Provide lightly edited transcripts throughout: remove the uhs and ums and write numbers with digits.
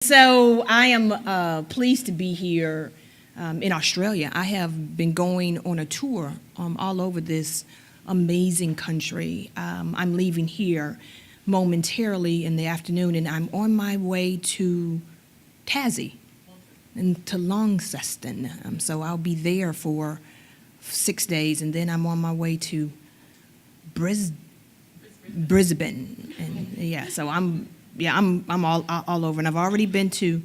So I am pleased to be here in Australia. I have been going on a tour all over this amazing country. I'm leaving here momentarily in the afternoon, and I'm on my way to Tassie and to Launceston. So I'll be there for 6 days, and then I'm on my way to Brisbane. And yeah, so I'm all over, and I've already been to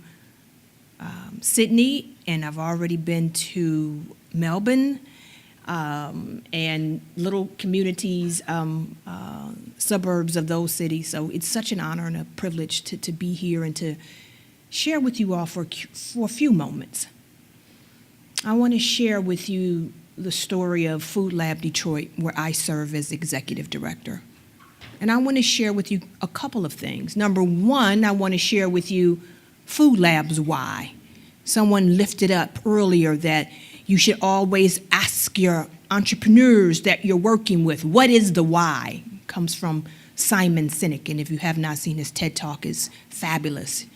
Sydney, and I've already been to Melbourne, and little communities, suburbs of those cities. So it's such an honor and a privilege to be here and to share with you all for a few moments. I want to share with you the story of FoodLab Detroit, where I serve as executive director. And I want to share with you a couple of things. Number one, I want to share with you FoodLab's why. Someone lifted up earlier that you should always ask your entrepreneurs that you're working with, what is the why? It comes from Simon Sinek, and if you have not seen his TED Talk, it's fabulous,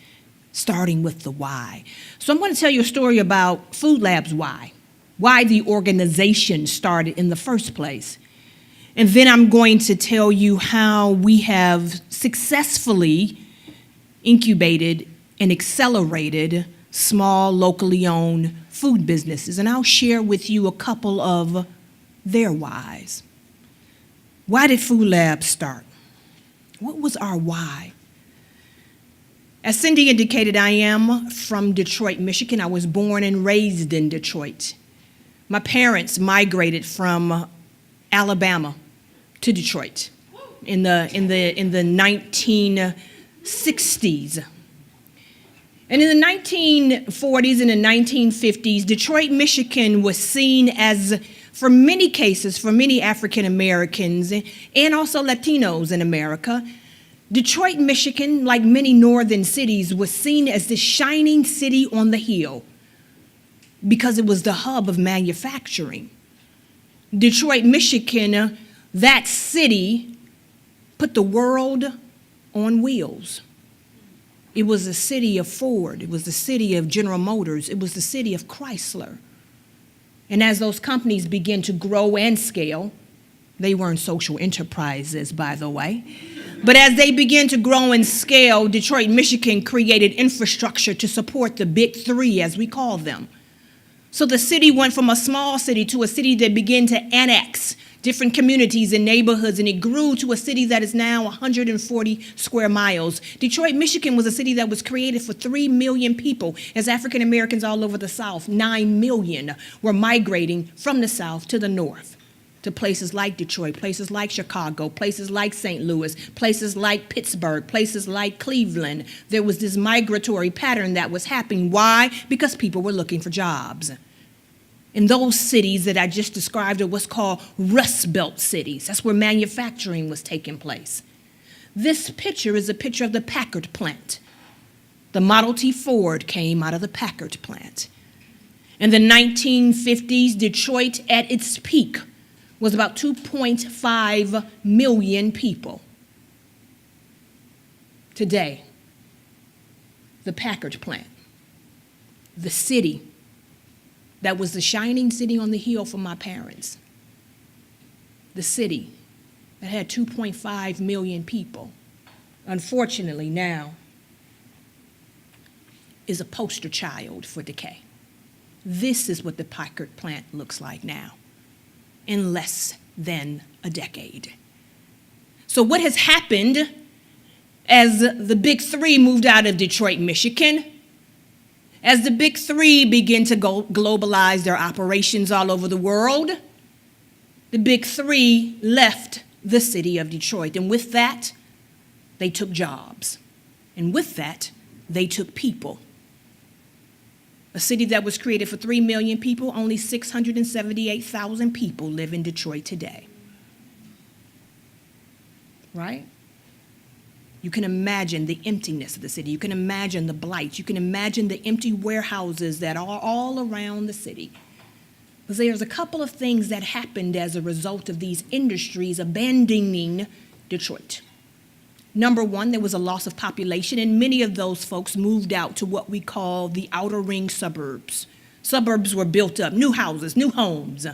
starting with the why. So I'm going to tell you a story about FoodLab's why the organization started in the first place. And then I'm going to tell you how we have successfully incubated and accelerated small, locally owned food businesses. And I'll share with you a couple of their whys. Why did FoodLab start? What was our why? As Cindy indicated, I am from Detroit, Michigan. I was born and raised in Detroit. My parents migrated from Alabama to Detroit in the 1960s. And in the 1940s and the 1950s, Detroit, Michigan was seen as, for many cases, for many African Americans and also Latinos in America, Detroit, Michigan, like many northern cities, was seen as the shining city on the hill because it was the hub of manufacturing. Detroit, Michigan, that city put the world on wheels. It was the city of Ford. It was the city of General Motors. It was the city of Chrysler. And as those companies began to grow and scale, they weren't social enterprises, by the way, but as they began to grow and scale, Detroit, Michigan created infrastructure to support the big three, as we call them. So the city went from a small city to a city that began to annex different communities and neighborhoods, and it grew to a city that is now 140 square miles. Detroit, Michigan was a city that was created for 3 million people, as African Americans all over the South, 9 million, were migrating from the South to the North, to places like Detroit, places like Chicago, places like St. Louis, places like Pittsburgh, places like Cleveland. There was this migratory pattern that was happening. Why? Because people were looking for jobs. In those cities that I just described are what's called Rust Belt cities. That's where manufacturing was taking place. This picture is a picture of the Packard plant. The Model T Ford came out of the Packard plant. In the 1950s, Detroit at its peak was about 2.5 million people. Today, the Packard plant, the city that was the shining city on the hill for my parents, the city that had 2.5 million people, unfortunately now is a poster child for decay. This is what the Packard plant looks like now in less than a decade. So what has happened as the big three moved out of Detroit, Michigan, as the big three begin to globalize their operations all over the world, the big three left the city of Detroit. And with that, they took jobs. And with that, they took people. A city that was created for 3 million people, only 678,000 people live in Detroit today. Right? You can imagine the emptiness of the city. You can imagine the blight. You can imagine the empty warehouses that are all around the city. But there's a couple of things that happened as a result of these industries abandoning Detroit. Number one, there was a loss of population, and many of those folks moved out to what we call the outer ring suburbs. Suburbs were built up, new houses, new homes.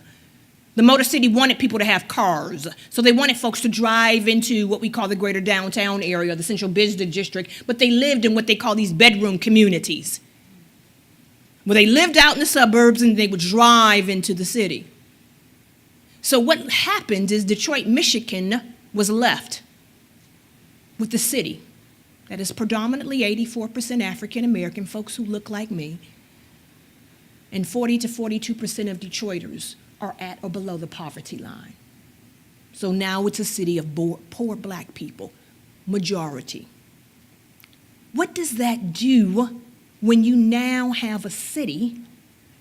The Motor City wanted people to have cars, so they wanted folks to drive into what we call the greater downtown area, the central business district, but they lived in what they call these bedroom communities, where they lived out in the suburbs and they would drive into the city. So what happened is Detroit, Michigan was left with the city that is predominantly 84% African American, folks who look like me, and 40 to 42% of Detroiters are at or below the poverty line. So now it's a city of poor black people, majority. What does that do when you now have a city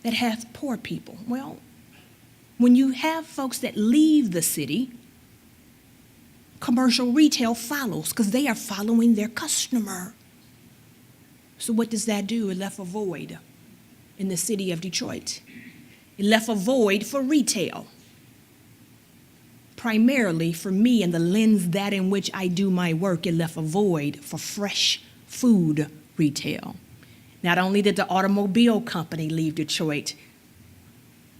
that has poor people? Well, when you have folks that leave the city, commercial retail follows because they are following their customer. So what does that do? It left a void in the city of Detroit. It left a void for retail, primarily for me and the lens that in which I do my work. It left a void for fresh food retail. Not only did the automobile company leave Detroit,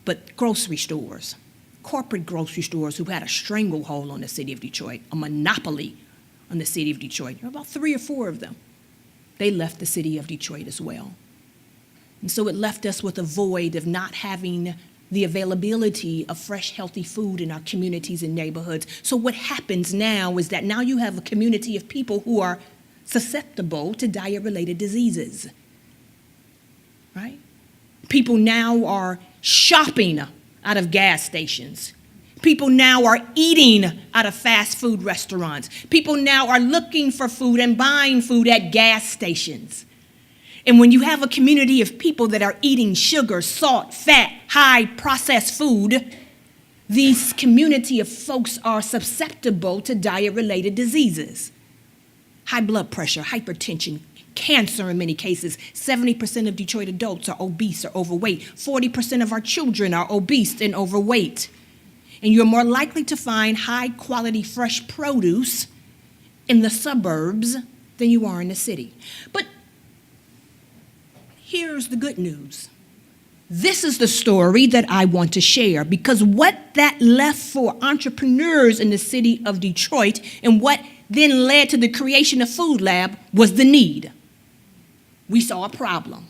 but grocery stores, corporate grocery stores who had a stranglehold on the city of Detroit, a monopoly on the city of Detroit. There were about 3 or 4 of them. They left the city of Detroit as well. And so it left us with a void of not having the availability of fresh, healthy food in our communities and neighborhoods. So what happens now is that now you have a community of people who are susceptible to diet-related diseases, right? People now are shopping out of gas stations. People now are eating out of fast food restaurants. People now are looking for food and buying food at gas stations. And when you have a community of people that are eating sugar, salt, fat, high processed food, these community of folks are susceptible to diet-related diseases. High blood pressure, hypertension, cancer in many cases. 70% of Detroit adults are obese or overweight. 40% of our children are obese and overweight. And you're more likely to find high-quality fresh produce in the suburbs than you are in the city. But here's the good news. This is the story that I want to share, because what that left for entrepreneurs in the city of Detroit and what then led to the creation of FoodLab was the need. We saw a problem,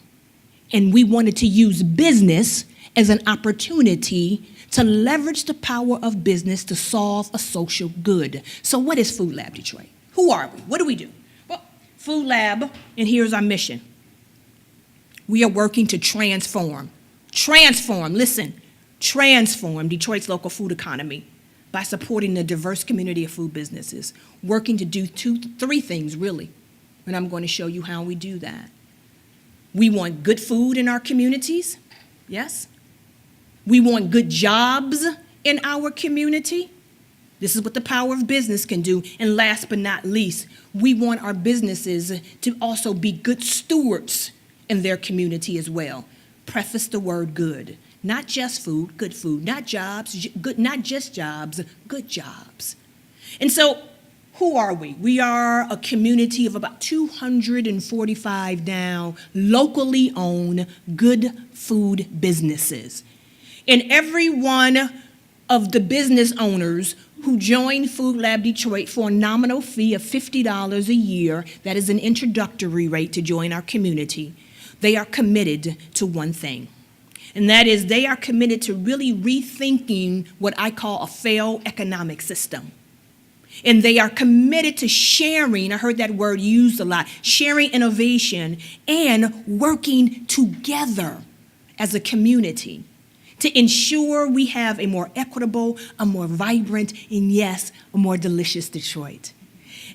and we wanted to use business as an opportunity to leverage the power of business to solve a social good. So what is FoodLab Detroit? Who are we? What do we do? Well, FoodLab, and here's our mission. We are working to transform Detroit's local food economy by supporting the diverse community of food businesses, working to do 3 things, really, and I'm going to show you how we do that. We want good food in our communities, yes. We want good jobs in our community. This is what the power of business can do. And last but not least, we want our businesses to also be good stewards in their community as well. Preface the word good. Not just food, good food. Not jobs, good, not just jobs, good jobs. And so, who are we? We are a community of about 245 now locally owned good food businesses. And every one of the business owners who join FoodLab Detroit for a nominal fee of $50 a year, that is an introductory rate to join our community, they are committed to one thing. And that is, they are committed to really rethinking what I call a failed economic system. And they are committed to sharing, I heard that word used a lot, sharing innovation and working together as a community to ensure we have a more equitable, a more vibrant, and yes, a more delicious Detroit.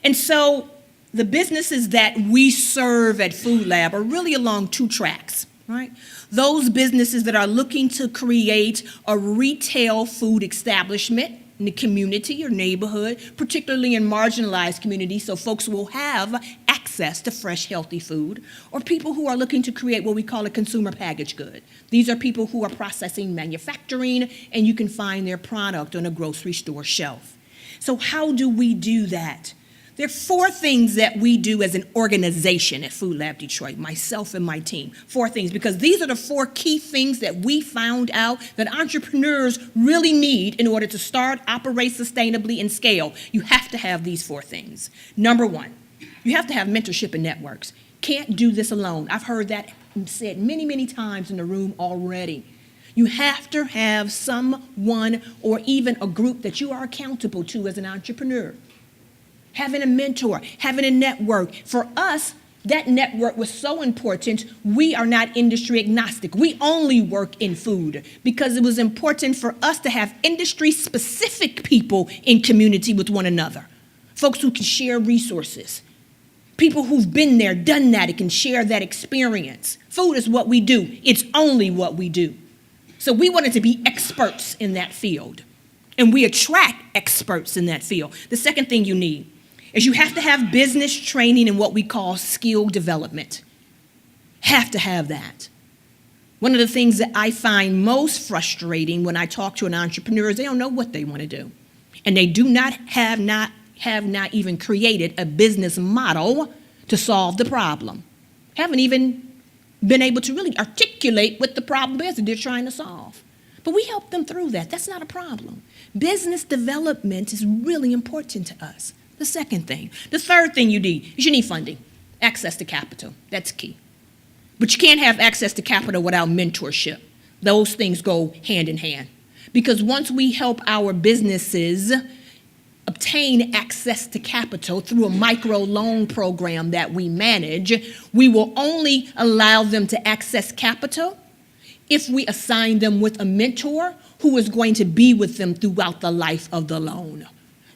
And so the businesses that we serve at FoodLab are really along 2 tracks, right? Those businesses that are looking to create a retail food establishment in the community or neighborhood, particularly in marginalized communities, so folks will have access to fresh, healthy food, or people who are looking to create what we call a consumer packaged good. These are people who are processing manufacturing, and you can find their product on a grocery store shelf. So how do we do that? There are 4 things that we do as an organization at FoodLab Detroit, myself and my team. 4 things, because these are the 4 key things that we found out that entrepreneurs really need in order to start, operate sustainably, and scale. You have to have these 4 things. Number 1, you have to have mentorship and networks. Can't do this alone. I've heard that said many, many times in the room already. You have to have someone or even a group that you are accountable to as an entrepreneur. Having a mentor, having a network. For us, that network was so important. We are not industry agnostic. We only work in food because it was important for us to have industry-specific people in community with one another. Folks who can share resources. People who've been there, done that, and can share that experience. Food is what we do. It's only what we do. So we wanted to be experts in that field. And we attract experts in that field. The second thing you need is you have to have business training and what we call skill development. Have to have that. One of the things that I find most frustrating when I talk to an entrepreneur is they don't know what they want to do. And they do not have not even created a business model to solve the problem. Haven't even been able to really articulate what the problem is that they're trying to solve. But we help them through that. That's not a problem. Business development is really important to us. The second thing. The third thing you need is you need funding, access to capital. That's key. But you can't have access to capital without mentorship. Those things go hand in hand. Because once we help our businesses obtain access to capital through a micro loan program that we manage, we will only allow them to access capital if we assign them with a mentor who is going to be with them throughout the life of the loan.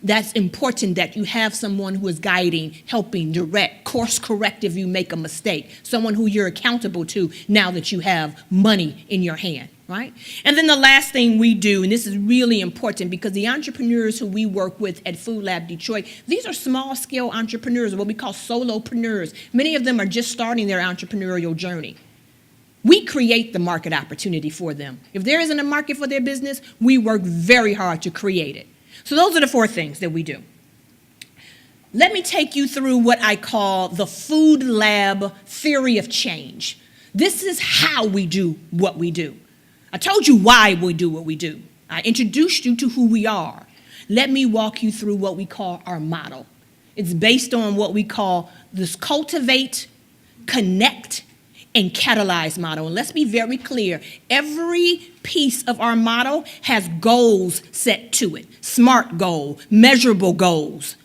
That's important that you have someone who is guiding, helping, direct, course correct if you make a mistake, someone who you're accountable to now that you have money in your hand, right? And then the last thing we do, and this is really important because the entrepreneurs who we work with at FoodLab Detroit, these are small-scale entrepreneurs, what we call solopreneurs. Many of them are just starting their entrepreneurial journey. We create the market opportunity for them. If there isn't a market for their business, we work very hard to create it. So those are the 4 things that we do. Let me take you through what I call the Food Lab theory of change. This is how we do what we do. I told you why we do what we do. I introduced you to who we are. Let me walk you through what we call our model. It's based on what we call this cultivate, connect, and catalyze model. And let's be very clear. Every piece of our model has goals set to it. SMART goal, measurable goals.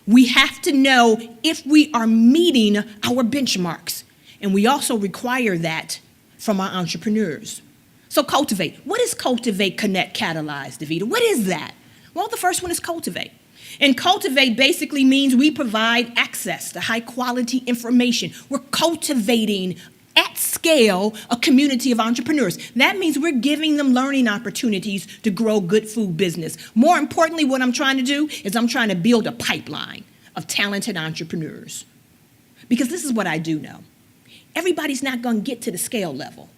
We have to know if we are meeting our benchmarks. And we also require that from our entrepreneurs. So cultivate. What is cultivate, connect, catalyze, Devita? What is that? Well, the first one is cultivate. And cultivate basically means we provide access to high quality information. We're cultivating at scale a community of entrepreneurs. That means we're giving them learning opportunities to grow good food business. More importantly, what I'm trying to do is I'm trying to build a pipeline of talented entrepreneurs. Because this is what I do know. Everybody's not going to get to the scale level.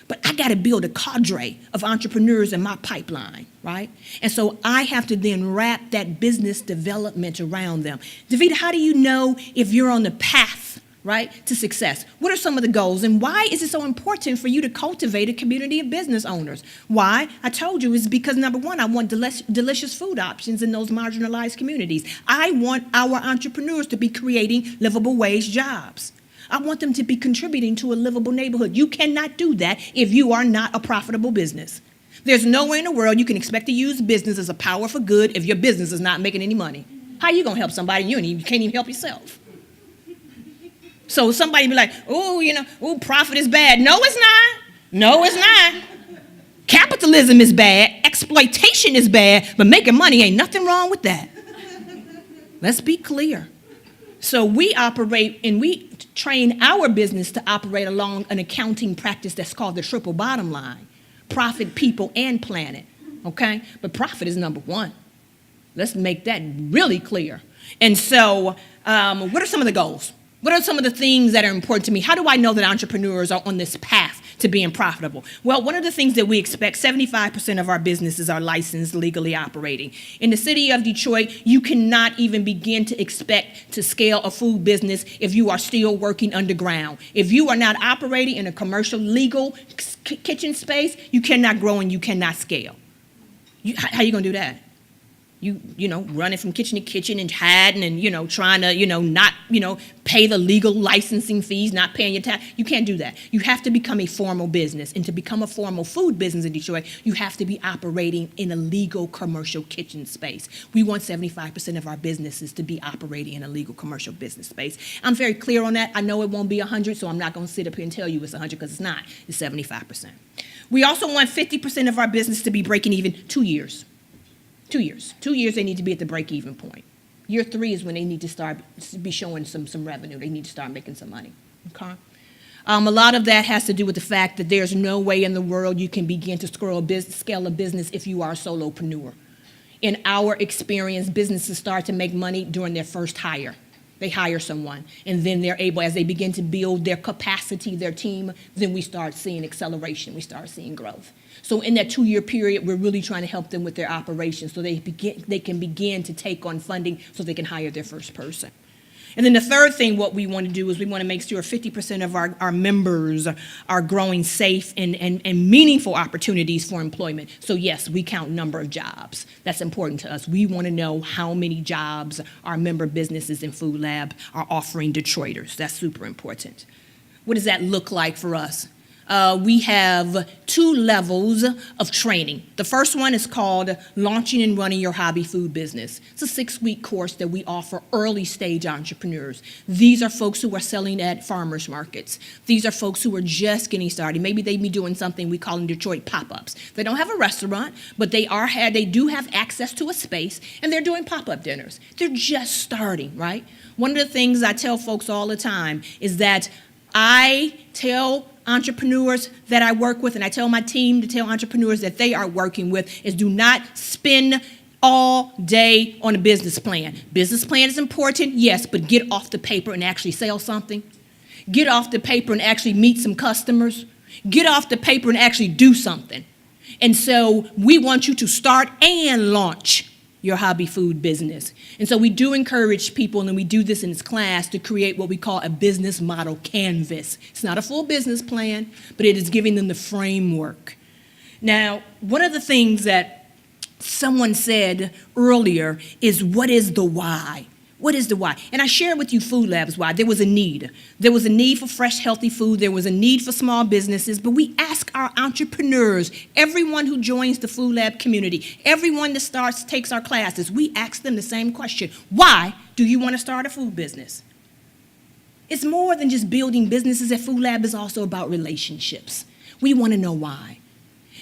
But I got to build a cadre of entrepreneurs in my pipeline, right? And so I have to then wrap that business development around them. Devita, how do you know if you're on the path, right, to success? What are some of the goals? And why is it so important for you to cultivate a community of business owners? Why? I told you it's because, number one, I want delicious food options in those marginalized communities. I want our entrepreneurs to be creating livable wage jobs. I want them to be contributing to a livable neighborhood. You cannot do that if you are not a profitable business. There's no way in the world you can expect to use business as a power for good if your business is not making any money. How are you going to help somebody? You can't even help yourself. So somebody be like, profit is bad. No, it's not. No, it's not. Capitalism is bad. Exploitation is bad. But making money ain't nothing wrong with that. Let's be clear. So we operate and we train our business to operate along an accounting practice that's called the triple bottom line. Profit, people, and planet, okay? But profit is number one. Let's make that really clear. And so what are some of the goals? What are some of the things that are important to me? How do I know that entrepreneurs are on this path to being profitable? Well, one of the things that we expect, 75% of our businesses are licensed, legally operating. In the city of Detroit, you cannot even begin to expect to scale a food business if you are still working underground. If you are not operating in a commercial, legal kitchen space, you cannot grow and you cannot scale. How are you going to do that? You know, running from kitchen to kitchen and hiding and, trying to, not, pay the legal licensing fees, not paying your tax. You can't do that. You have to become a formal business. And to become a formal food business in Detroit, you have to be operating in a legal commercial kitchen space. We want 75% of our businesses to be operating in a legal commercial business space. I'm very clear on that. I know it won't be 100, so I'm not going to sit up here and tell you it's 100 because it's not. It's 75%. We also want 50% of our business to be breaking even 2 years. 2 years. 2 years, they need to be at the break-even point. Year 3 is when they need to start be showing some revenue. They need to start making some money. Okay. A lot of that has to do with the fact that there's no way in the world you can begin to scale a business if you are a solopreneur. In our experience, businesses start to make money during their first hire. They hire someone, and then they're able, as they begin to build their capacity, their team, then we start seeing acceleration, we start seeing growth. So in that 2-year period, we're really trying to help them with their operations so they can begin to take on funding so they can hire their first person. And then the third thing, what we want to do is we want to make sure 50% of our members are growing safe and meaningful opportunities for employment. So yes, we count number of jobs. That's important to us. We want to know how many jobs our member businesses in FoodLab are offering Detroiters. That's super important. What does that look like for us? We have 2 levels of training. The first one is called Launching and Running Your Hobby Food Business. It's a 6-week course that we offer early stage entrepreneurs. These are folks who are selling at farmers markets. These are folks who are just getting started. Maybe they be doing something we call in Detroit pop-ups. They don't have a restaurant, but they do have access to a space, and they're doing pop-up dinners. They're just starting, right? One of the things I tell folks all the time is that I tell entrepreneurs that I work with, and I tell my team to tell entrepreneurs that they are working with, is do not spend all day on a business plan. Business plan is important, yes, but get off the paper and actually sell something. Get off the paper and actually meet some customers. Get off the paper and actually do something. And so we want you to start and launch your hobby food business. And so we do encourage people, and we do this in this class, to create what we call a business model canvas. It's not a full business plan, but it is giving them the framework. Now, one of the things that someone said earlier is, what is the why? What is the why? And I shared with you FoodLab's why. There was a need. There was a need for fresh, healthy food. There was a need for small businesses. But we ask our entrepreneurs, everyone who joins the FoodLab community, everyone that takes our classes, we ask them the same question. Why do you want to start a food business? It's more than just building businesses at FoodLab. It's also about relationships. We want to know why.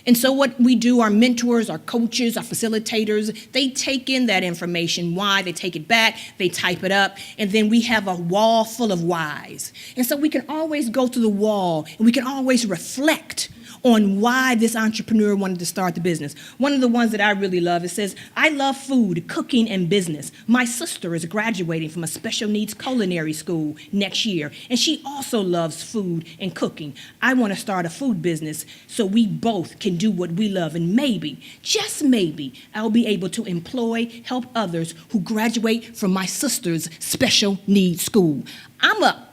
And so what we do, our mentors, our coaches, our facilitators, they take in that information, why, they take it back, they type it up, and then we have a wall full of whys. And so we can always go to the wall, and we can always reflect on why this entrepreneur wanted to start the business. One of the ones that I really love, it says, I love food, cooking, and business. My sister is graduating from a special needs culinary school next year, and she also loves food and cooking. I want to start a food business so we both can do what we love, and maybe, just maybe, I'll be able to help others who graduate from my sister's special needs school. I'm a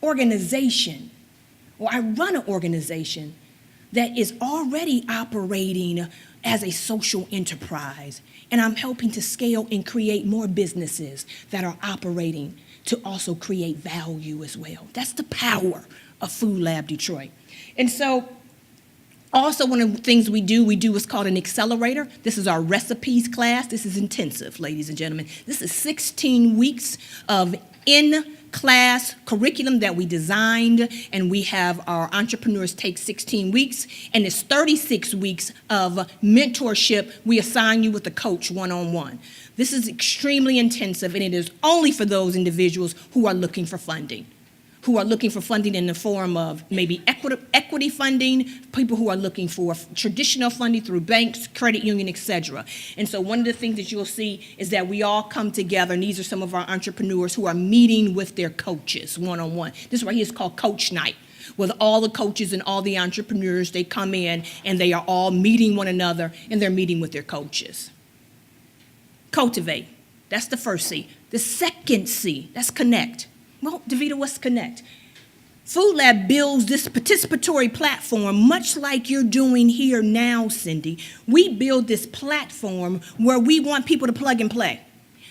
organization, or I run an organization that is already operating as a social enterprise, and I'm helping to scale and create more businesses that are operating to also create value as well. That's the power of FoodLab Detroit. And so also one of the things we do what's called an accelerator. This is our recipes class. This is intensive, ladies and gentlemen. This is 16 weeks of in-class curriculum that we designed, and we have our entrepreneurs take 16 weeks, and it's 36 weeks of mentorship. We assign you with a coach one-on-one. This is extremely intensive, and it is only for those individuals who are looking for funding. who are looking for funding in the form of maybe equity funding, people who are looking for traditional funding through banks, credit union, et cetera. And so one of the things that you'll see is that we all come together, and these are some of our entrepreneurs who are meeting with their coaches one-on-one. This right here is called Coach Night. With all the coaches and all the entrepreneurs, they come in and they are all meeting one another, and they're meeting with their coaches. Cultivate, that's the first C. The second C, that's connect. Well, Devita, what's connect? FoodLab builds this participatory platform, much like you're doing here now, Cindy. We build this platform where we want people to plug and play.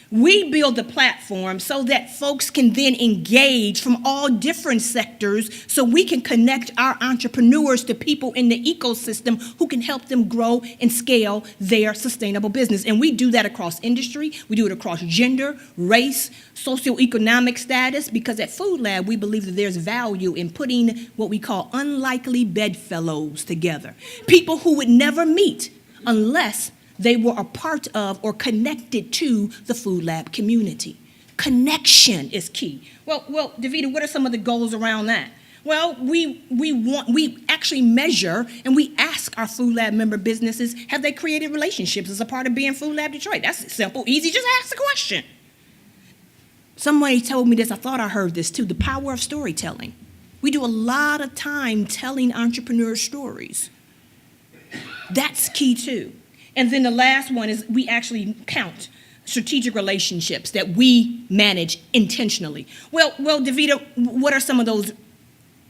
We build the platform so that folks can then engage from all different sectors so we can connect our entrepreneurs to people in the ecosystem who can help them grow and scale their sustainable business. And we do that across industry. We do it across gender, race, socioeconomic status, because at FoodLab, we believe that there's value in putting what we call unlikely bedfellows together. People who would never meet unless they were a part of or connected to the FoodLab community. Connection is key. Well, Devita, what are some of the goals around that? Well, we actually measure and we ask our FoodLab member businesses, have they created relationships as a part of being FoodLab Detroit? That's simple, easy, just ask the question. Somebody told me this, I thought I heard this too, the power of storytelling. We do a lot of time telling entrepreneur stories. That's key too. And then the last one is we actually count strategic relationships that we manage intentionally. Well, Devita, what are some of those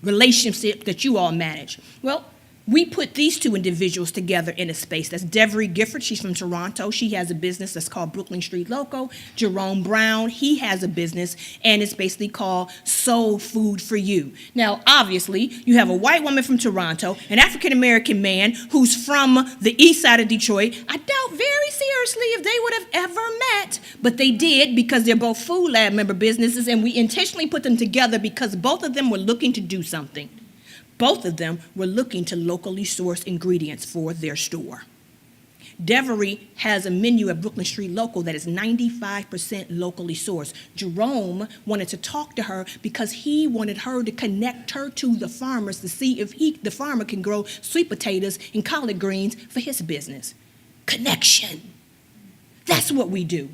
relationships that you all manage? Well, we put these two individuals together in a space. That's Devita Gifford, she's from Toronto. She has a business that's called Brooklyn Street Local. Jerome Brown, he has a business, and it's basically called Soul Food for You. Now, obviously, you have a white woman from Toronto, an African-American man who's from the east side of Detroit. I doubt very seriously if they would have ever met, but they did because they're both FoodLab member businesses, and we intentionally put them together because both of them were looking to do something. Both of them were looking to locally source ingredients for their store. Devita has a menu at Brooklyn Street Local that is 95% locally sourced. Jerome wanted to talk to her because he wanted her to connect her to the farmers to see if the farmer can grow sweet potatoes and collard greens for his business. Connection. That's what we do.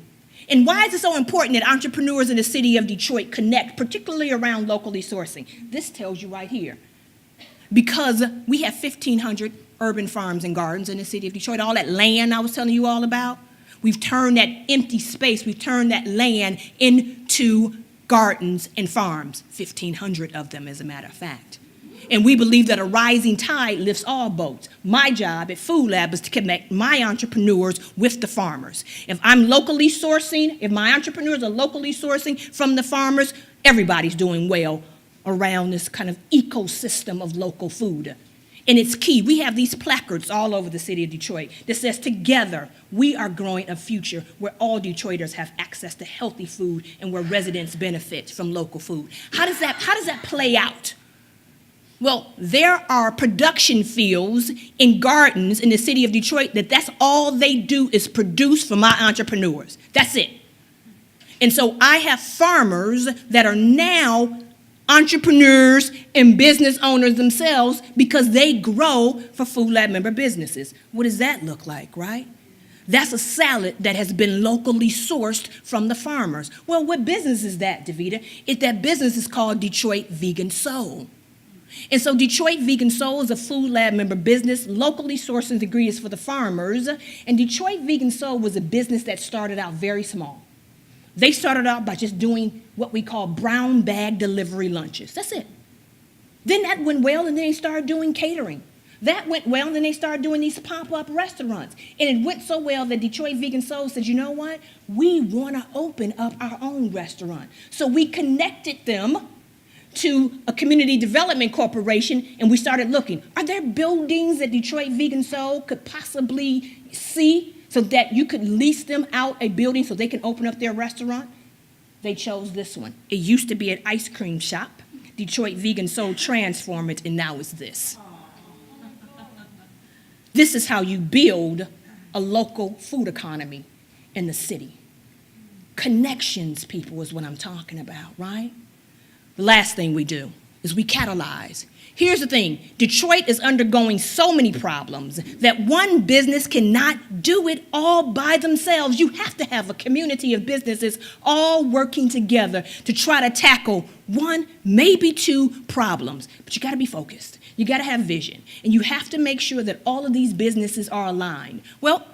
And why is it so important that entrepreneurs in the city of Detroit connect, particularly around locally sourcing? This tells you right here. Because we have 1,500 urban farms and gardens in the city of Detroit, all that land I was telling you all about, we've turned that empty space, we've turned that land into gardens and farms, 1,500 of them as a matter of fact. And we believe that a rising tide lifts all boats. My job at FoodLab is to connect my entrepreneurs with the farmers. If I'm locally sourcing, if my entrepreneurs are locally sourcing from the farmers, everybody's doing well around this kind of ecosystem of local food. And it's key. We have these placards all over the city of Detroit that says, together, we are growing a future where all Detroiters have access to healthy food and where residents benefit from local food. How does that play out? Well, there are production fields and gardens in the city of Detroit that's all they do is produce for my entrepreneurs. That's it. And so I have farmers that are now entrepreneurs and business owners themselves because they grow for FoodLab member businesses. What does that look like, right? That's a salad that has been locally sourced from the farmers. Well, what business is that, Devita? That business is called Detroit Vegan Soul. And so Detroit Vegan Soul is a FoodLab member business, locally sourcing ingredients for the farmers. And Detroit Vegan Soul was a business that started out very small. They started out by just doing what we call brown bag delivery lunches. That's it. Then that went well, and then they started doing catering. That went well, and then they started doing these pop-up restaurants. And it went so well that Detroit Vegan Soul said, you know what? We want to open up our own restaurant. So we connected them to a community development corporation, and we started looking. Are there buildings that Detroit Vegan Soul could possibly see so that you could lease them out a building so they can open up their restaurant? They chose this one. It used to be an ice cream shop. Detroit Vegan Soul transformed it, and now it's this. This is how you build a local food economy in the city. Connections, people, is what I'm talking about, right? The last thing we do is we catalyze. Here's the thing, Detroit is undergoing so many problems that one business cannot do it all by themselves. You have to have a community of businesses all working together to try to tackle one, maybe two problems. But you gotta be focused, you gotta have vision, and you have to make sure that all of these businesses are aligned. Well,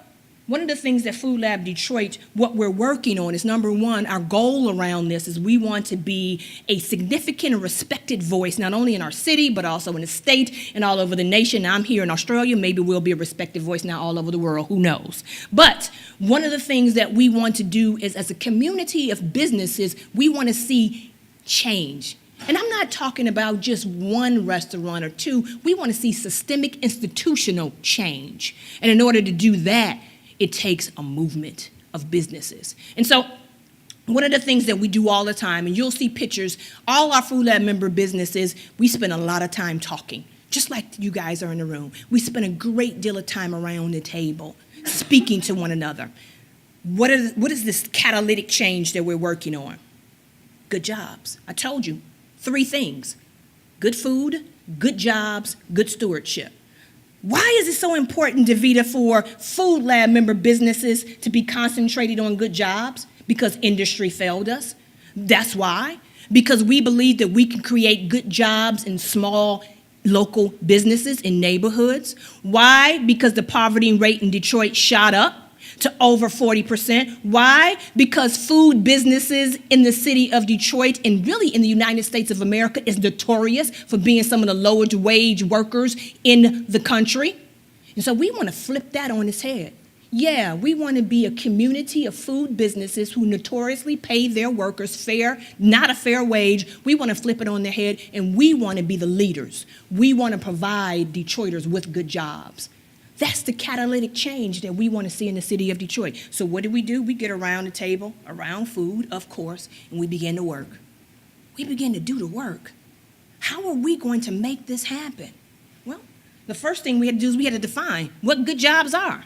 one of the things that FoodLab Detroit, what we're working on is, number one, our goal around this is we want to be a significant and respected voice, not only in our city, but also in the state and all over the nation. Now, I'm here in Australia, maybe we'll be a respected voice now all over the world, who knows? But one of the things that we want to do is, as a community of businesses, we want to see change. And I'm not talking about just one restaurant or two. We want to see systemic institutional change. And in order to do that, it takes a movement of businesses. And so one of the things that we do all the time, and you'll see pictures, all our FoodLab member businesses, we spend a lot of time talking, just like you guys are in the room. We spend a great deal of time around the table, speaking to one another. What is this catalytic change that we're working on? Good jobs. I told you, 3 things: good food, good jobs, good stewardship. Why is it so important, Devita, for FoodLab member businesses to be concentrated on good jobs? Because industry failed us. That's why. Because we believe that we can create good jobs in small local businesses in neighborhoods. Why? Because the poverty rate in Detroit shot up to over 40%. Why? Because food businesses in the city of Detroit and really in the United States of America is notorious for being some of the lowest wage workers in the country. And so we want to flip that on its head. Yeah, we want to be a community of food businesses who notoriously pay their workers fair, not a fair wage. We want to flip it on their head, and we want to be the leaders. We want to provide Detroiters with good jobs. That's the catalytic change that we want to see in the city of Detroit. So what do? We get around the table, around food, of course, and we begin to work. We begin to do the work. How are we going to make this happen? Well, the first thing we had to do is we had to define what good jobs are.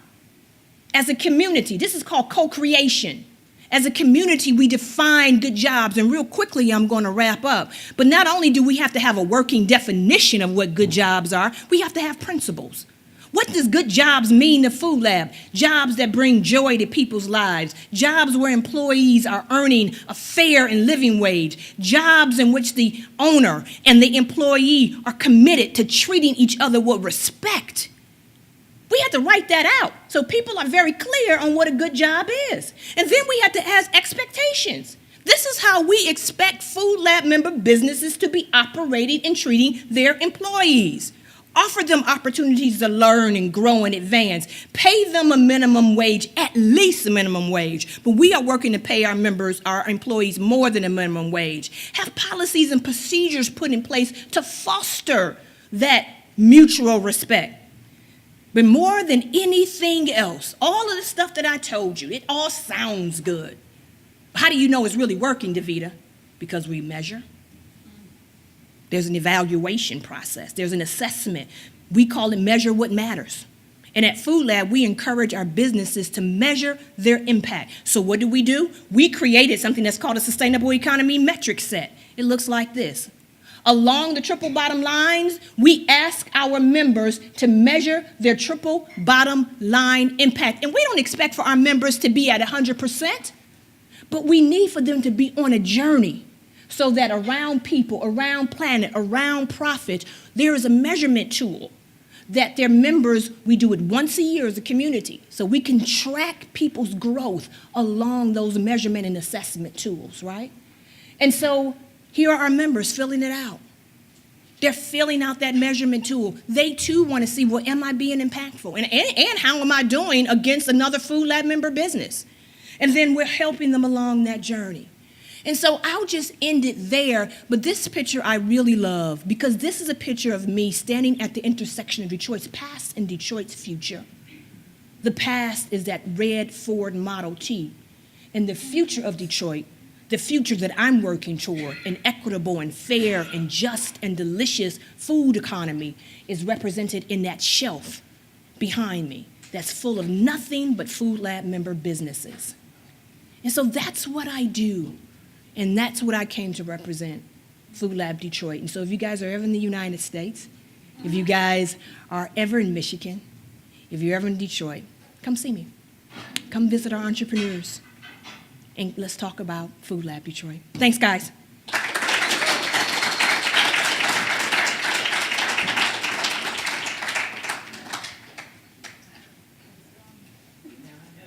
As a community, this is called co-creation. As a community, we define good jobs, and real quickly, I'm going to wrap up. But not only do we have to have a working definition of what good jobs are, we have to have principles. What does good jobs mean to FoodLab? Jobs that bring joy to people's lives. Jobs where employees are earning a fair and living wage. Jobs in which the owner and the employee are committed to treating each other with respect. We have to write that out so people are very clear on what a good job is. And then we have to ask expectations. This is how we expect FoodLab member businesses to be operating and treating their employees. Offer them opportunities to learn and grow and advance. Pay them a minimum wage, at least a minimum wage. But we are working to pay our members, our employees, more than a minimum wage. Have policies and procedures put in place to foster that mutual respect. But more than anything else, all of the stuff that I told you, it all sounds good. How do you know it's really working, Devita? Because we measure. There's an evaluation process. There's an assessment. We call it measure what matters. And at FoodLab, we encourage our businesses to measure their impact. So what do? We created something that's called a sustainable economy metric set. It looks like this. Along the triple bottom lines, we ask our members to measure their triple bottom line impact. And we don't expect for our members to be at 100%, but we need for them to be on a journey. So that around people, around planet, around profit, there is a measurement tool that their members, we do it once a year as a community, so we can track people's growth along those measurement and assessment tools, right? And so here are our members filling it out. They're filling out that measurement tool. They too want to see, well, am I being impactful? And how am I doing against another FoodLab member business? And then we're helping them along that journey. And so I'll just end it there, but this picture I really love because this is a picture of me standing at the intersection of Detroit's past and Detroit's future. The past is that red Ford Model T, and the future of Detroit, the future that I'm working toward, an equitable and fair and just and delicious food economy, is represented in that shelf behind me that's full of nothing but FoodLab member businesses. And so that's what I do. And that's what I came to represent. FoodLab Detroit. And so if you guys are ever in the United States, if you guys are ever in Michigan, if you're ever in Detroit, come see me. Come visit our entrepreneurs, and let's talk about FoodLab Detroit. Thanks, guys.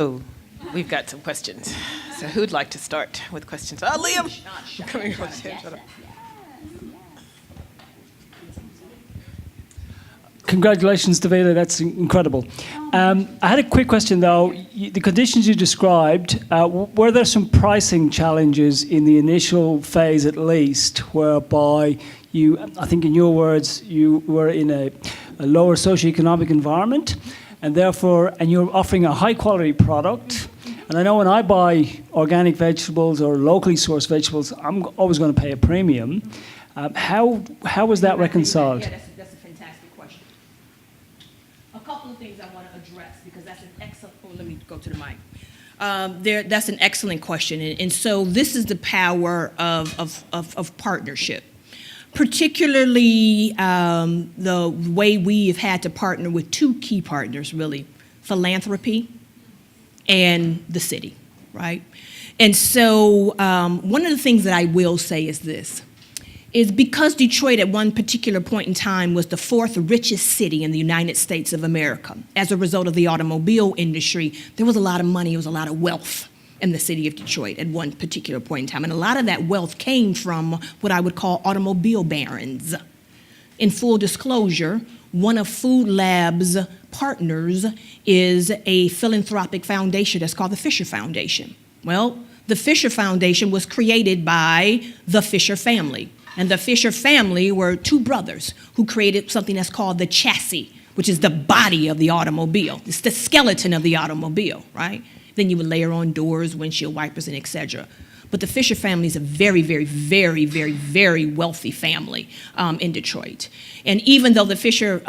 Oh, we've got some questions. So who'd like to start with questions? Oh, Liam! Coming over here. Congratulations, Devita. That's incredible. I had a quick question, though. The conditions you described, were there some pricing challenges in the initial phase, at least, whereby you, I think in your words, you were in a lower socioeconomic environment, and therefore, and you're offering a high-quality product? And I know when I buy organic vegetables or locally sourced vegetables, I'm always going to pay a premium. How was that reconciled? Yeah, that's a fantastic question. A couple of things I want to address, because that's an excellent, let me go to the mic. That's an excellent question. And so this is the power of partnership, particularly the way we have had to partner with two key partners, really, philanthropy and the city, right? And so one of the things that I will say is this, is because Detroit at one particular point in time was the fourth richest city in the United States of America. As a result of the automobile industry, there was a lot of money, there was a lot of wealth in the city of Detroit at one particular point in time. And a lot of that wealth came from what I would call automobile barons. In full disclosure, one of FoodLab's partners is a philanthropic foundation that's called the Fisher Foundation. Well, the Fisher Foundation was created by the Fisher family. And the Fisher family were two brothers who created something that's called the chassis, which is the body of the automobile. It's the skeleton of the automobile, right? Then you would layer on doors, windshield wipers, and et cetera. But the Fisher family is a very, very, very, very, very wealthy family in Detroit. And even though the Fisher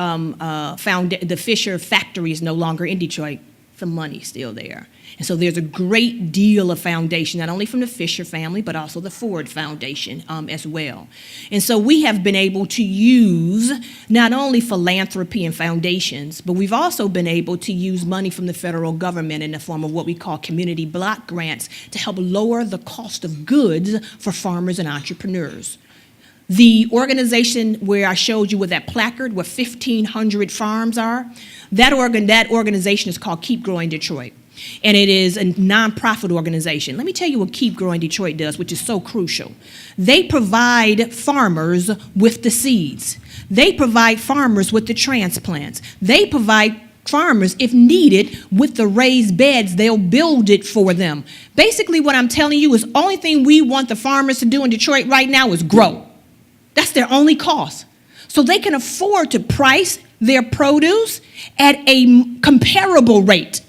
factory is no longer in Detroit, the money's still there. And so there's a great deal of foundation, not only from the Fisher family, but also the Ford Foundation as well. And so we have been able to use not only philanthropy and foundations, but we've also been able to use money from the federal government in the form of what we call community block grants to help lower the cost of goods for farmers and entrepreneurs. The organization where I showed you with that placard, where 1,500 farms are, that organization is called Keep Growing Detroit. And it is a nonprofit organization. Let me tell you what Keep Growing Detroit does, which is so crucial. They provide farmers with the seeds. They provide farmers with the transplants. They provide farmers, if needed, with the raised beds. They'll build it for them. Basically, what I'm telling you is the only thing we want the farmers to do in Detroit right now is grow. That's their only cost. So they can afford to price their produce at a comparable rate.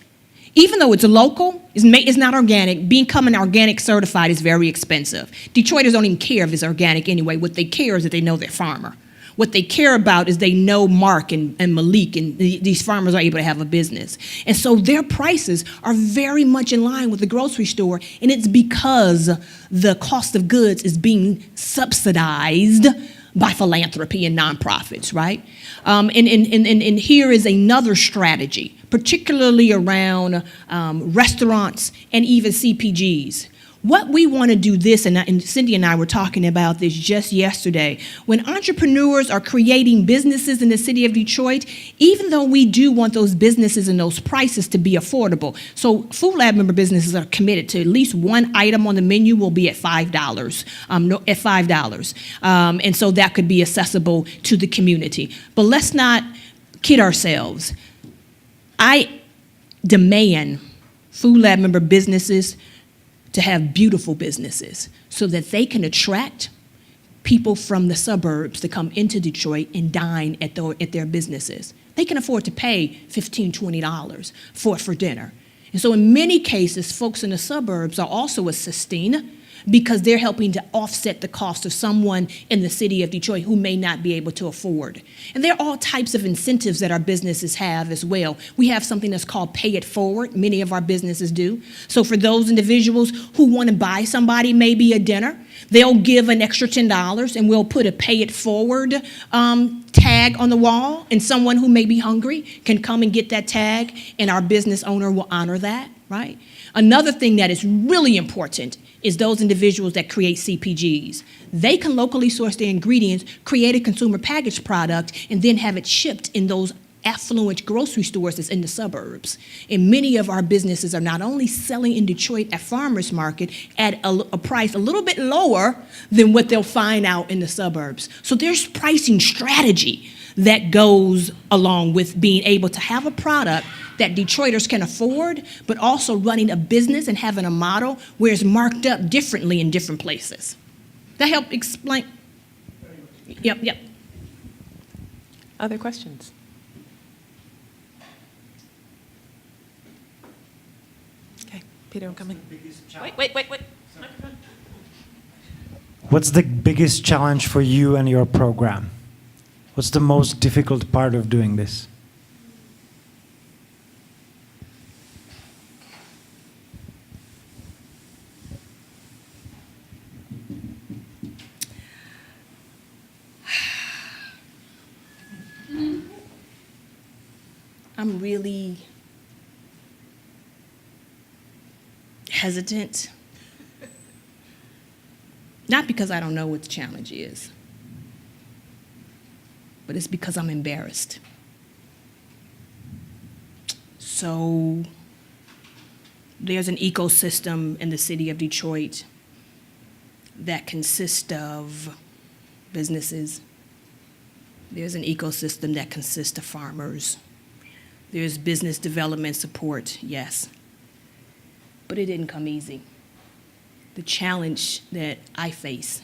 Even though it's local, it's not organic, becoming organic certified is very expensive. Detroiters don't even care if it's organic anyway. What they care is that they know their farmer. What they care about is they know Mark and Malik, and these farmers are able to have a business. And so their prices are very much in line with the grocery store, and it's because the cost of goods is being subsidized by philanthropy and nonprofits, right? And here is another strategy, particularly around restaurants and even CPGs. What we want to do this, and Cindy and I were talking about this just yesterday, when entrepreneurs are creating businesses in the city of Detroit, even though we do want those businesses and those prices to be affordable, so FoodLab member businesses are committed to at least one item on the menu will be at $5, and so that could be accessible to the community. But let's not kid ourselves. I demand FoodLab member businesses to have beautiful businesses so that they can attract people from the suburbs to come into Detroit and dine at their businesses. They can afford to pay $15, $20 for dinner. And so in many cases, folks in the suburbs are also assisting because they're helping to offset the cost of someone in the city of Detroit who may not be able to afford. And there are all types of incentives that our businesses have as well. We have something that's called pay it forward. Many of our businesses do. So for those individuals who want to buy somebody maybe a dinner, they'll give an extra $10 and we'll put a pay it forward tag on the wall, and someone who may be hungry can come and get that tag, and our business owner will honor that, right? Another thing that is really important is those individuals that create CPGs. They can locally source their ingredients, create a consumer packaged product, and then have it shipped in those affluent grocery stores that's in the suburbs. And many of our businesses are not only selling in Detroit at farmers market at a price a little bit lower than what they'll find out in the suburbs. So there's pricing strategy that goes along with being able to have a product that Detroiters can afford, but also running a business and having a model where it's marked up differently in different places. That help explain? Yep. Other questions? Okay, Peter, I'm coming. Wait. Microphone. What's the biggest challenge for you and your program? What's the most difficult part of doing this? I'm really hesitant. Not because I don't know what the challenge is, but it's because I'm embarrassed. So there's an ecosystem in the city of Detroit that consists of businesses. There's an ecosystem that consists of farmers. There's business development support, yes. But it didn't come easy. The challenge that I face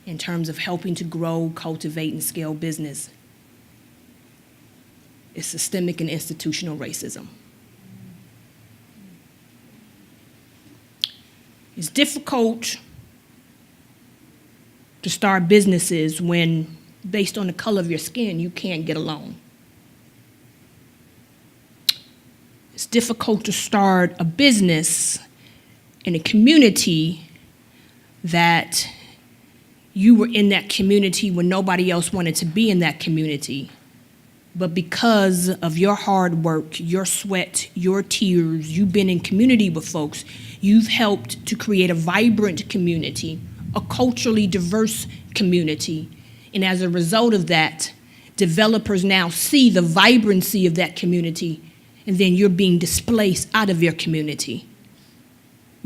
in terms of helping to grow, cultivate, and scale business is systemic and institutional racism. It's difficult to start businesses when, based on the color of your skin, you can't get along. It's difficult to start a business in a community that you were in that community when nobody else wanted to be in that community. But because of your hard work, your sweat, your tears, you've been in community with folks, you've helped to create a vibrant community, a culturally diverse community. And as a result of that, developers now see the vibrancy of that community, and then you're being displaced out of your community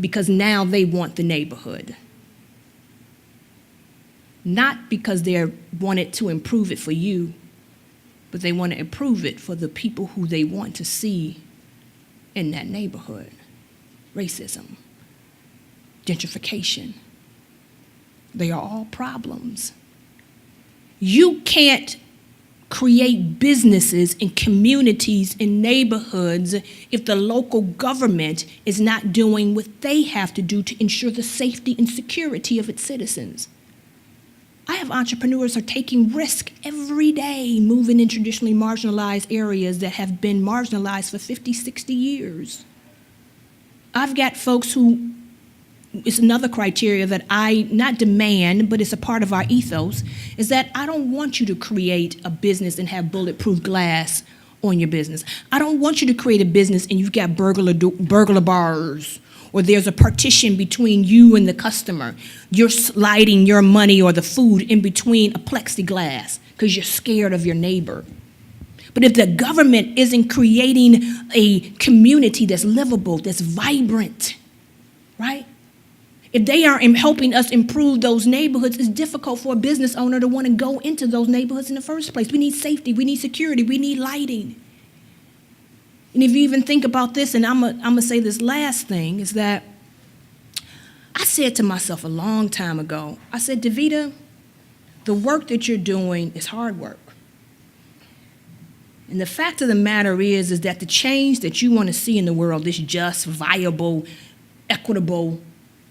because now they want the neighborhood. Not because they wanted to improve it for you, but they want to improve it for the people who they want to see in that neighborhood. Racism, gentrification, they are all problems. You can't create businesses in communities, in neighborhoods, if the local government is not doing what they have to do to ensure the safety and security of its citizens. I have entrepreneurs who are taking risk every day, moving in traditionally marginalized areas that have been marginalized for 50, 60 years. I've got folks who, it's another criteria that I not demand, but it's a part of our ethos, is that I don't want you to create a business and have bulletproof glass on your business. I don't want you to create a business and you've got burglar bars, or there's a partition between you and the customer. You're sliding your money or the food in between a plexiglass because you're scared of your neighbor. But if the government isn't creating a community that's livable, that's vibrant, right? If they aren't helping us improve those neighborhoods, it's difficult for a business owner to want to go into those neighborhoods in the first place. We need safety, we need security, we need lighting. And if you even think about this, and I'm gonna say this last thing, is that I said to myself a long time ago, I said, Devita, the work that you're doing is hard work. And the fact of the matter is that the change that you want to see in the world is just, viable, equitable,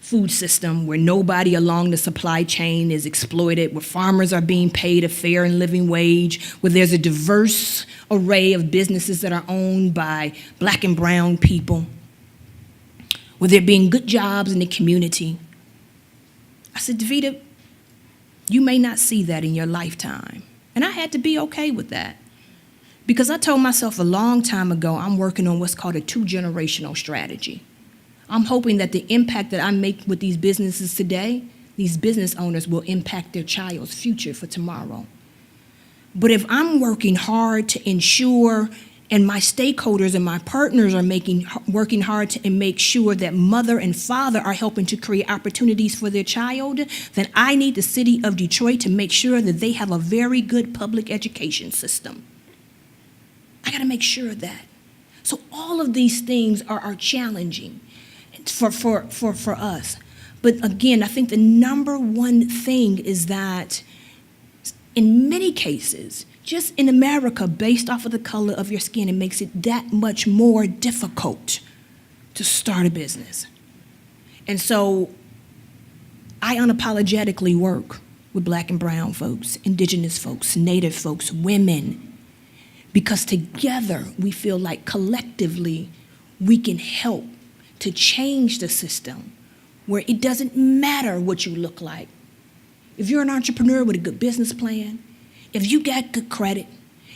food system where nobody along the supply chain is exploited, where farmers are being paid a fair and living wage, where there's a diverse array of businesses that are owned by Black and brown people, where there being good jobs in the community. I said, Devita, you may not see that in your lifetime. And I had to be okay with that. Because I told myself a long time ago, I'm working on what's called a 2-generational strategy. I'm hoping that the impact that I make with these businesses today, these business owners will impact their child's future for tomorrow. But if I'm working hard to ensure, and my stakeholders and my partners are working hard to make sure that mother and father are helping to create opportunities for their child, then I need the city of Detroit to make sure that they have a very good public education system. I gotta make sure of that. So all of these things are challenging for us. But again, I think the number one thing is that in many cases, just in America, based off of the color of your skin, it makes it that much more difficult to start a business. And so I unapologetically work with Black and brown folks, indigenous folks, Native folks, women, because together we feel like collectively we can help to change the system where it doesn't matter what you look like. If you're an entrepreneur with a good business plan, if you got good credit,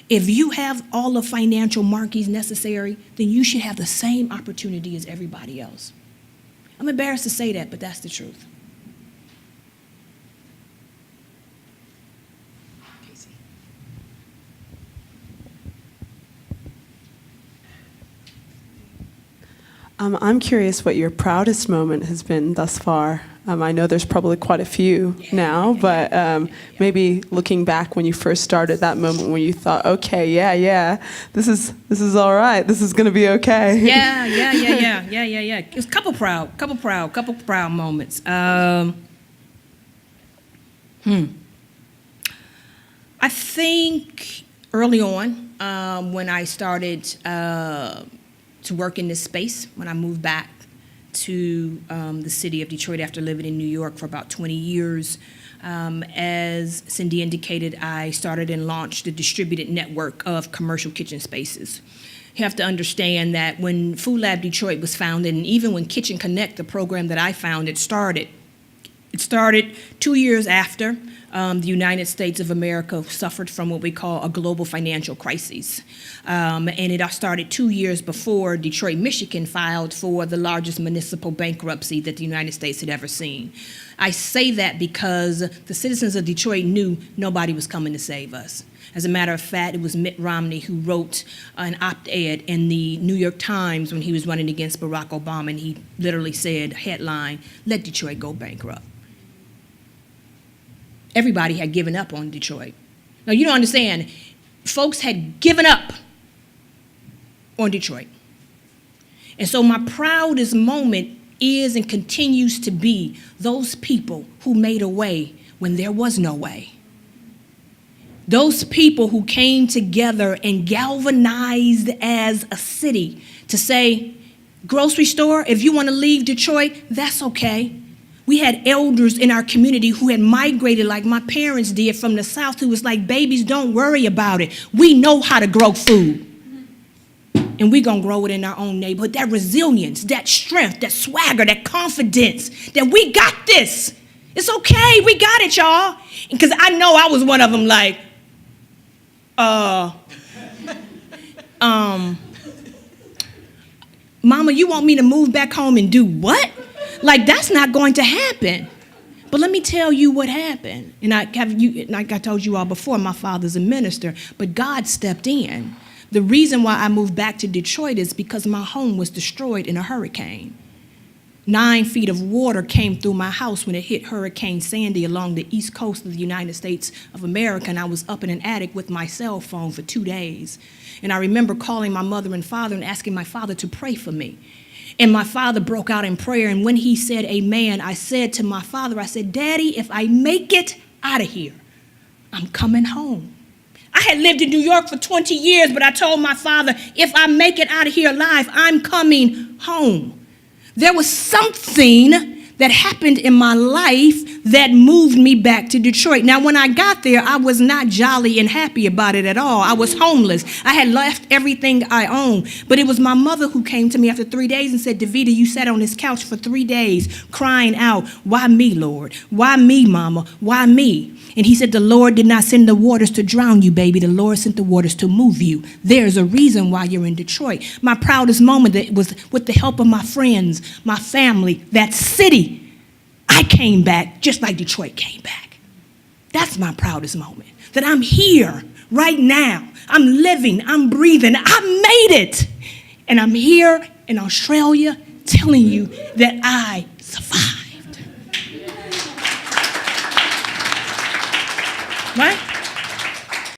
if you have all the financial marquees necessary, then you should have the same opportunity as everybody else. I'm embarrassed to say that, but that's the truth. I'm curious what your proudest moment has been thus far. I know there's probably quite a few now, but maybe looking back when you first started, that moment when you thought, okay, yeah, this is all right. This is going to be okay. Yeah. It was a couple proud moments. I think early on, when I started to work in this space, when I moved back to the city of Detroit after living in New York for about 20 years. As Cindy indicated, I started and launched a distributed network of commercial kitchen spaces. You have to understand that when FoodLab Detroit was founded, and even when Kitchen Connect, the program that I founded, started 2 years after the United States of America suffered from what we call a global financial crisis. And it started 2 years before Detroit, Michigan filed for the largest municipal bankruptcy that the United States had ever seen. I say that because the citizens of Detroit knew nobody was coming to save us. As a matter of fact, it was Mitt Romney who wrote an op-ed in the New York Times when he was running against Barack Obama, and he literally said, headline, "Let Detroit go bankrupt." Everybody had given up on Detroit. Now, you don't understand. Folks had given up on Detroit. And so my proudest moment is and continues to be those people who made a way when there was no way. Those people who came together and galvanized as a city to say, grocery store, if you want to leave Detroit, that's okay. We had elders in our community who had migrated like my parents did from the South, who was like, babies, don't worry about it. We know how to grow food. And we're going to grow it in our own neighborhood. That resilience, that strength, that swagger, that confidence, that we got this. It's okay, we got it, y'all. Because I know I was one of them like, Mama, you want me to move back home and do what? Like, that's not going to happen. But let me tell you what happened. And like I told you all before, my father's a minister, but God stepped in. The reason why I moved back to Detroit is because my home was destroyed in a hurricane. 9 feet of water came through my house when it hit Hurricane Sandy along the east coast of the United States of America, and I was up in an attic with my cell phone for 2 days. And I remember calling my mother and father and asking my father to pray for me. And my father broke out in prayer, and when he said amen, I said to my father, I said, Daddy, if I make it out of here, I'm coming home. I had lived in New York for 20 years, but I told my father, if I make it out of here alive, I'm coming home. There was something that happened in my life that moved me back to Detroit. Now, when I got there, I was not jolly and happy about it at all. I was homeless. I had left everything I owned. But it was my mother who came to me after 3 days and said, Devita, you sat on this couch for 3 days crying out, why me, Lord? Why me, Mama? Why me? And he said, the Lord did not send the waters to drown you, baby. The Lord sent the waters to move you. There's a reason why you're in Detroit. My proudest moment that was with the help of my friends, my family, that city. I came back just like Detroit came back. That's my proudest moment, that I'm here right now. I'm living, I'm breathing, I made it. And I'm here in Australia telling you that I survived.